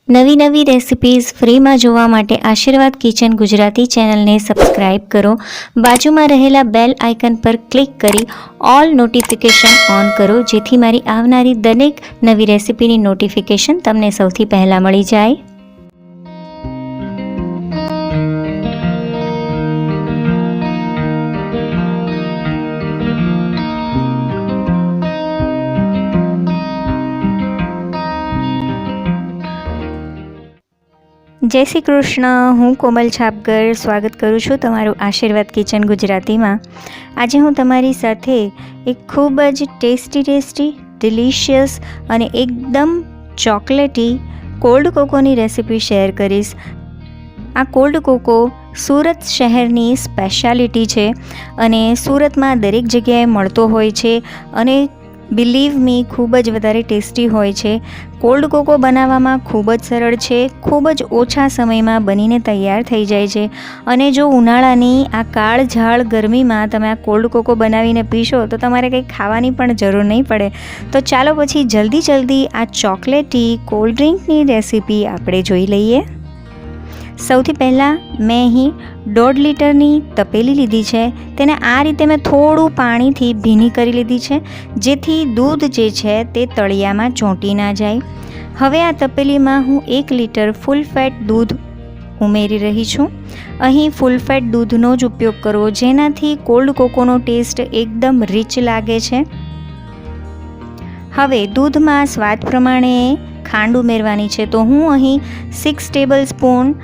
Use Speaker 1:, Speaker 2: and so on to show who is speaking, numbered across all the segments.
Speaker 1: નવી નવી રેસિપીઝ ફ્રીમાં જોવા માટે આશીર્વાદ કિચન ગુજરાતી ચેનલને સબસ્ક્રાઈબ કરો. બાજુમાં રહેલા બેલ આઇકન પર ક્લિક કરી ઓલ નોટિફિકેશન ઓન કરો, જેથી મારી આવનારી દરેક નવી રેસિપીની નોટિફિકેશન તમને સૌથી પહેલાં મળી જાય. જય શ્રી કૃષ્ણ. હું કોમલ છાપકર સ્વાગત કરું છું તમારું આશીર્વાદ કિચન ગુજરાતીમાં. આજે હું તમારી સાથે એક ખૂબ જ ટેસ્ટી ડિલિશિયસ અને એકદમ ચોકલેટી કોલ્ડ કોકોની રેસિપી શેર કરીશ. આ કોલ્ડ કોકો સુરત શહેરની સ્પેશિયાલિટી છે અને સુરતમાં દરેક જગ્યાએ મળતો હોય છે અને બિલીવ મી ખૂબ જ વધારે ટેસ્ટી હોય છે. કોલ્ડ કોકો બનાવવામાં ખૂબ જ સરળ છે, ખૂબ જ ઓછા સમયમાં બનીને તૈયાર થઈ જાય છે. અને જો ઉનાળાની આ કાળઝાળ ગરમીમાં તમે આ કોલ્ડ કોકો બનાવીને પીશો તો તમારે કંઈ ખાવાની પણ જરૂર નહીં પડે. તો ચાલો પછી જલ્દી આ ચોકલેટી કોલ્ડ ડ્રિંકની રેસીપી આપણે જોઈ લઈએ. સૌથી પહેલાં મેં અહીં 1.5 લીટરની તપેલી લીધી છે. તેને આ રીતે મેં થોડું પાણીથી ભીની કરી લીધી છે, જેથી દૂધ જે છે તે તળિયામાં ચોંટી ના જાય. હવે આ તપેલીમાં હું 1 લીટર ફૂલ ફેટ દૂધ ઉમેરી રહી છું. અહીં ફૂલ ફેટ દૂધનો જ ઉપયોગ કરવો, જેનાથી કોલ્ડ કોકોનો ટેસ્ટ એકદમ રીચ લાગે છે. હવે દૂધમાં સ્વાદ પ્રમાણે ખાંડ ઉમેરવાની છે, તો હું અહીં 6 ટેબલ સ્પૂન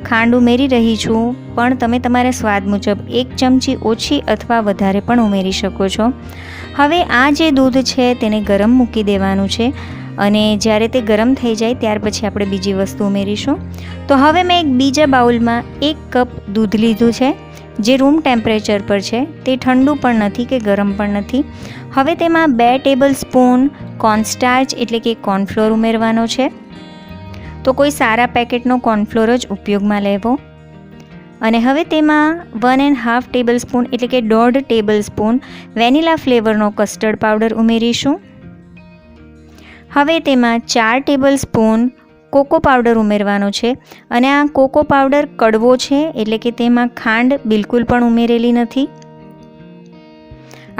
Speaker 1: ખાંડ ઉમેરી રહી છું, પણ તમે તમારા સ્વાદ મુજબ 1 ચમચી ઓછી અથવા વધારે પણ ઉમેરી શકો છો. હવે આ જે દૂધ છે તેને ગરમ મૂકી દેવાનું છે અને જ્યારે તે ગરમ થઈ જાય ત્યાર પછી આપણે બીજી વસ્તુ ઉમેરીશું. તો હવે મેં એક બીજા બાઉલમાં 1 કપ દૂધ લીધું છે, જે રૂમ ટેમ્પરેચર પર છે. તે ઠંડુ પણ નથી કે ગરમ પણ નથી. હવે તેમાં 2 ટેબલ સ્પૂન કોર્નસ્ટાર્ચ એટલે કે કોર્નફ્લોર ઉમેરવાનો છે. તો કોઈ સારા પેકેટનો કોર્નફ્લોર જ ઉપયોગમાં લેવો. અને હવે તેમાં 1.5 ટેબલ સ્પૂન એટલે કે 1.5 ટેબલ સ્પૂન વેનીલા ફ્લેવરનો કસ્ટર્ડ પાવડર ઉમેરીશું. હવે તેમાં 4 ટેબલ સ્પૂન કોકો પાવડર ઉમેરવાનો છે. અને આ કોકો પાવડર કડવો છે, એટલે કે તેમાં ખાંડ બિલકુલ પણ ઉમેરેલી નથી.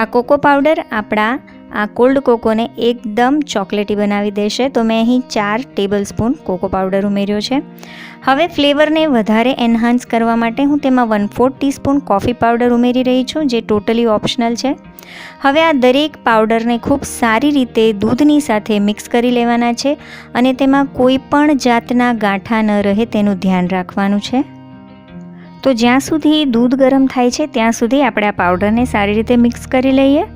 Speaker 1: આ કોકો પાવડર આપણા આ કોલ્ડ કોકોને એકદમ ચોકલેટી બનાવી દેશે. તો મેં અહીં 4 ટેબલ સ્પૂન કોકો પાવડર ઉમેર્યો છે. હવે ફ્લેવરને વધારે એન્હાન્સ કરવા માટે હું તેમાં 1/4 ટીસ્પૂન કોફી પાવડર ઉમેરી રહી છું, જે ટોટલી ઓપ્શનલ છે. હવે આ દરેક પાવડરને ખૂબ સારી રીતે દૂધની સાથે મિક્સ કરી લેવાના છે અને તેમાં કોઈ પણ જાતના ગાંઠા ન રહે તેનું ધ્યાન રાખવાનું છે. તો જ્યાં સુધી દૂધ ગરમ થાય છે ત્યાં સુધી આપણે આ પાવડરને સારી રીતે મિક્સ કરી લઈએ.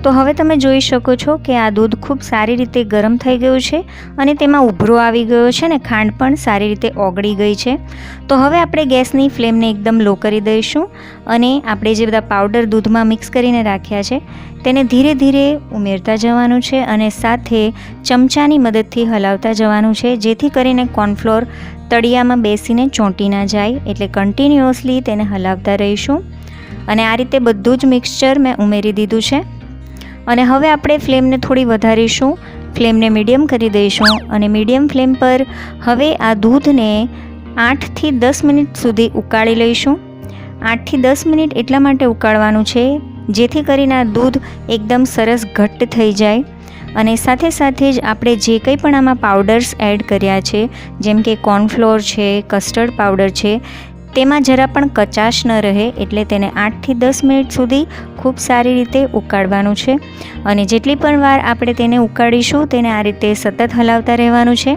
Speaker 1: તો હવે તમે જોઈ શકો છો કે આ દૂધ ખૂબ સારી રીતે ગરમ થઈ ગયું છે અને તેમાં ઉભરો આવી ગયો છે ને ખાંડ પણ સારી રીતે ઓગળી ગઈ છે. તો હવે આપણે ગેસની ફ્લેમને એકદમ લો કરી દઈશું અને આપણે જે બધા પાવડર દૂધમાં મિક્સ કરીને રાખ્યા છે તેને ધીરે ધીરે ઉમેરતા જવાનું છે અને સાથે ચમચાની મદદથી હલાવતા જવાનું છે, જેથી કરીને કોર્નફ્લોર તળિયામાં બેસીને ચોંટી ના જાય. એટલે કન્ટિન્યુઅસલી તેને હલાવતા રહીશું. અને આ રીતે બધું જ મિક્સચર મેં ઉમેરી દીધું છે. અને હવે આપણે ફ્લેમને થોડી વધારીશું, ફ્લેમને મીડિયમ કરી દઈશું અને મીડિયમ ફ્લેમ પર હવે આ દૂધને 8 થી 10 મિનિટ સુધી ઉકાળી લઈશું. 8 થી 10 મિનિટ એટલા માટે ઉકાળવાનું છે જેથી કરીને આ દૂધ એકદમ સરસ ઘટ્ટ થઈ જાય. અને સાથે સાથે જ આપણે જે કંઈ પણ આમાં પાવડર્સ એડ કર્યા છે, જેમ કે કોર્નફ્લોર છે, કસ્ટર્ડ પાવડર છે, તેમાં જરા પણ કચાશ ન રહે, એટલે તેને 8 થી 10 મિનિટ સુધી ખૂબ સારી રીતે ઉકાળવાનું છે. અને જેટલી પણ વાર આપણે તેને ઉકાળીશું તેને આ રીતે સતત હલાવતા રહેવાનું છે,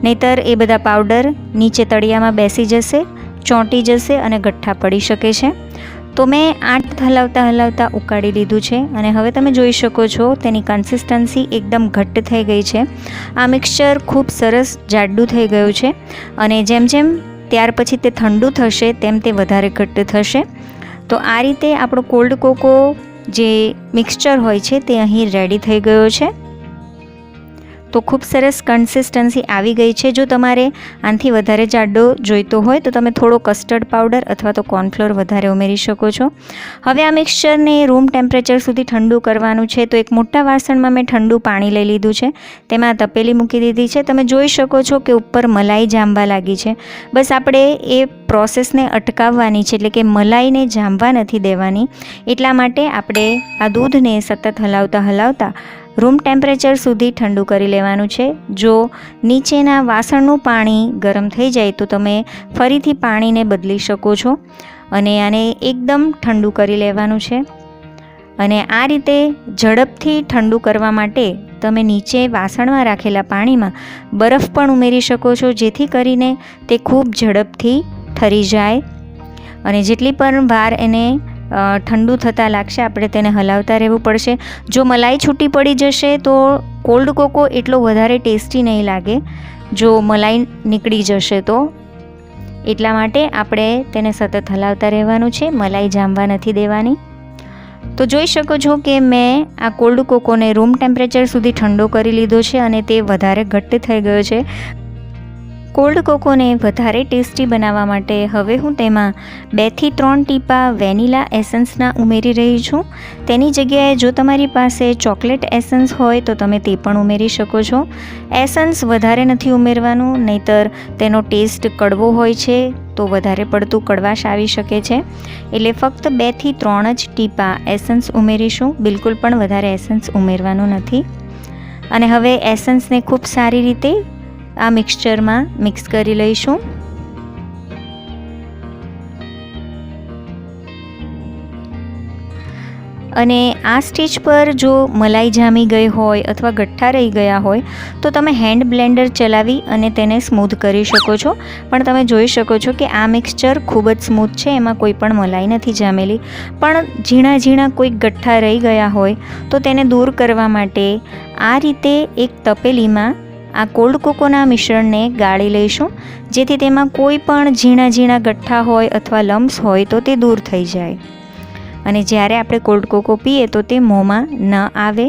Speaker 1: નહીંતર એ બધા પાવડર નીચે તળિયામાં બેસી જશે, ચોંટી જશે અને ગઠ્ઠા પડી શકે છે. તો મેં 8 હલાવતા ઉકાળી લીધું છે અને હવે તમે જોઈ શકો છો તેની કન્સિસ્ટન્સી એકદમ ઘટ્ટ થઈ ગઈ છે. આ મિક્સચર ખૂબ સરસ જાડું થઈ ગયું છે અને જેમ જેમ ત્યાર પછી તે ઠંડુ થશે તેમ તે વધારે ઘટ્ટ થશે. તો આ રીતે આપણો કોલ્ડ કોકો જે મિક્સચર હોય છે તે અહીં રેડી થઈ ગયો છે. તો તો ખૂબ સરસ કન્સિસ્ટન્સી આવી ગઈ છે. જો તમારે આનાથી વધારે જાડો જોઈતો હોય તો તમે થોડો કસ્ટર્ડ પાવડર અથવા તો કોર્નફ્લોર વધારે ઉમેરી શકો છો. હવે આ મિક્સચરને રૂમ ટેમ્પરેચર સુધી ઠંડુ કરવાનું છે. તો એક મોટા વાસણમાં મેં ઠંડુ પાણી લઈ લીધું છે, તેમાં તપેલી મૂકી દીધી છે. તમે જોઈ શકો છો કે ઉપર મલાઈ જામવા લાગી છે. બસ આપણે એ પ્રોસેસને અટકાવવાની છે, એટલે કે મલાઈને જામવા નથી દેવાની. એટલા માટે આપણે આ દૂધને સતત હલાવતા રૂમ ટેમ્પરેચર સુધી ઠંડુ કરી લેવાનું છે. જો નીચેના વાસણનું પાણી ગરમ થઈ જાય તો તમે ફરીથી પાણીને બદલી શકો છો અને આને એકદમ ઠંડુ કરી લેવાનું છે. અને આ રીતે ઝડપથી ઠંડુ કરવા માટે તમે નીચે વાસણમાં રાખેલા પાણીમાં બરફ પણ ઉમેરી શકો છો, જેથી કરીને તે ખૂબ ઝડપથી ઠરી જાય. અને જેટલી પણ વાર એને ઠંડુ થતાં લાગશે આપણે તેને હલાવતા રહેવું પડશે. જો મલાઈ છૂટી પડી જશે તો કોલ્ડ કોકો એટલો વધારે ટેસ્ટી નહીં લાગે, જો મલાઈ નીકળી જશે તો. એટલા માટે આપણે તેને સતત હલાવતા રહેવાનું છે, મલાઈ જામવા નથી દેવાની. તો જોઈ શકો છો કે મેં આ કોલ્ડ કોકોને રૂમ ટેમ્પરેચર સુધી ઠંડો કરી લીધો છે અને તે વધારે ઘટ્ટ થઈ ગયો છે. કોલ્ડ કોકોને વધારે ટેસ્ટી બનાવવા માટે હવે હું તેમાં 2 થી 3 ટીપા વેનીલા એસન્સના ઉમેરી રહી છું. તેની જગ્યાએ જો તમારી પાસે ચોકલેટ એસન્સ હોય તો તમે તે પણ ઉમેરી શકો છો. એસન્સ વધારે નથી ઉમેરવાનું, નહીંતર તેનો ટેસ્ટ કડવો હોય છે તો વધારે પડતું કડવાશ આવી શકે છે. એટલે ફક્ત 2 થી 3 જ ટીપા એસન્સ ઉમેરીશું, બિલકુલ પણ વધારે એસન્સ ઉમેરવાનું નથી. અને હવે એસન્સને ખૂબ સારી રીતે આ મિક્સચરમાં મિક્સ કરી લઈશું. અને આ સ્ટેજ પર જો મલાઈ જામી ગઈ હોય અથવા ગઠ્ઠા રહી ગયા હોય તો તમે હેન્ડ બ્લેન્ડર ચલાવી અને તેને સ્મૂધ કરી શકો છો. પણ તમે જોઈ શકો છો કે આ મિક્સચર ખૂબ જ સ્મૂધ છે, એમાં કોઈ પણ મલાઈ નથી જામેલી. પણ ઝીણા ઝીણા કોઈક ગઠ્ઠા રહી ગયા હોય તો તેને દૂર કરવા માટે આ રીતે એક તપેલીમાં આ કોલ્ડ કોકોના મિશ્રણને ગાળી લઈશું, જેથી તેમાં કોઈ પણ ઝીણા ઝીણા ગઠ્ઠા હોય અથવા લમ્સ હોય તો તે દૂર થઈ જાય. અને જ્યારે આપણે કોલ્ડ કોકો પીએ તો તે મોંમાં ન આવે.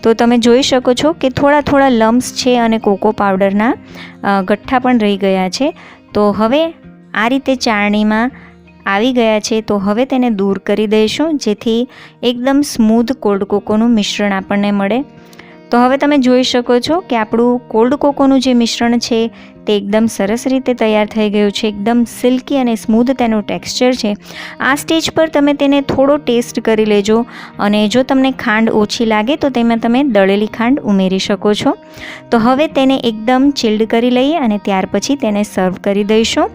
Speaker 1: તો તમે જોઈ શકો છો કે થોડા થોડા લમ્સ છે અને કોકો પાવડરના ગઠ્ઠા પણ રહી ગયા છે. તો હવે આ રીતે ચાળણીમાં આવી ગયા છે, તો હવે તેને દૂર કરી દઈશું, જેથી એકદમ સ્મૂધ કોલ્ડ કોકોનું મિશ્રણ આપણને મળે. તો હવે તમે જોઈ શકો છો કે આપણું કોલ્ડ કોકોનું જે મિશ્રણ છે તે એકદમ સરસ રીતે તૈયાર થઈ ગયું છે. એકદમ સિલ્કી અને સ્મૂધ તેનું ટેક્સચર છે. આ સ્ટેજ પર તમે તેને થોડો ટેસ્ટ કરી લેજો અને જો તમને ખાંડ ઓછી લાગે તો તેમાં તમે દળેલી ખાંડ ઉમેરી શકો છો. તો હવે તેને એકદમ ચિલ્ડ કરી લઈએ અને ત્યાર પછી તેને સર્વ કરી દઈશું.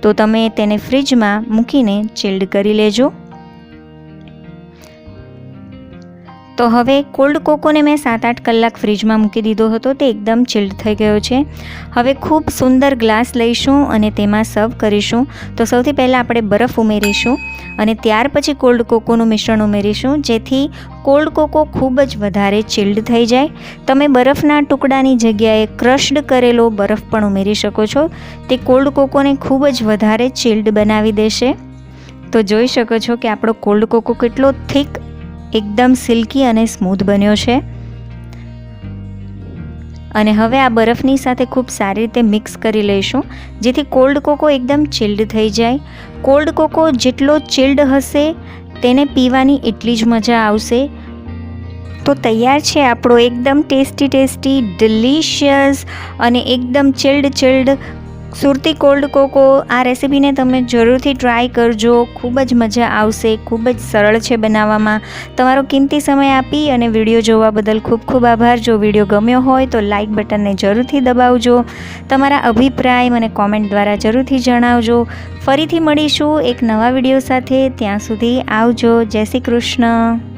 Speaker 1: તો તમે તેને ફ્રીજમાં મૂકીને ચિલ્ડ કરી લેજો. તો હવે કોલ્ડ કોકોને મેં 7-8 કલાક ફ્રીજમાં મૂકી દીધો હતો, તે એકદમ ચિલ્ડ થઈ ગયો છે. હવે ખૂબ સુંદર ગ્લાસ લઈશું અને તેમાં સર્વ કરીશું. તો સૌથી પહેલાં આપણે બરફ ઉમેરીશું અને ત્યાર પછી કોલ્ડ કોકોનું મિશ્રણ ઉમેરીશું, જેથી કોલ્ડ કોકો ખૂબ જ વધારે ચિલ્ડ થઈ જાય. તમે બરફના ટુકડાની જગ્યાએ ક્રશ્ડ કરેલો બરફ પણ ઉમેરી શકો છો, તે કોલ્ડ કોકોને ખૂબ જ વધારે ચિલ્ડ બનાવી દેશે. તો જોઈ શકો છો કે આપણો કોલ્ડ કોકો કેટલો થીક, એકદમ સિલ્કી અને સ્મૂધ બન્યો છે. અને હવે આ બરફની સાથે ખૂબ સારી રીતે મિક્સ કરી લઈશું, જેથી કોલ્ડ કોકો એકદમ ચિલ્ડ થઈ જાય. કોલ્ડ કોકો જેટલો ચિલ્ડ હશે તેને પીવાની એટલી જ મજા આવશે. તો તૈયાર છે આપણો એકદમ ટેસ્ટી ડિલિશિયસ અને એકદમ ચિલ્ડ સુરતી કોલ્ડ કોકો. આ રેસીપીને તમે જરૂરથી ટ્રાય કરજો, ખૂબ જ મજા આવશે. ખૂબ જ સરળ છે બનાવવામાં. તમારો કિંમતી સમય આપી અને વિડીયો જોવા બદલ ખૂબ ખૂબ આભાર. જો વિડીયો ગમ્યો હોય તો લાઇક બટનને જરૂરથી દબાવજો. તમારા અભિપ્રાય મને કોમેન્ટ દ્વારા જરૂરથી જણાવજો. ફરીથી મળીશું એક નવા વિડીયો સાથે. ત્યાં સુધી આવજો. જય શ્રી કૃષ્ણ.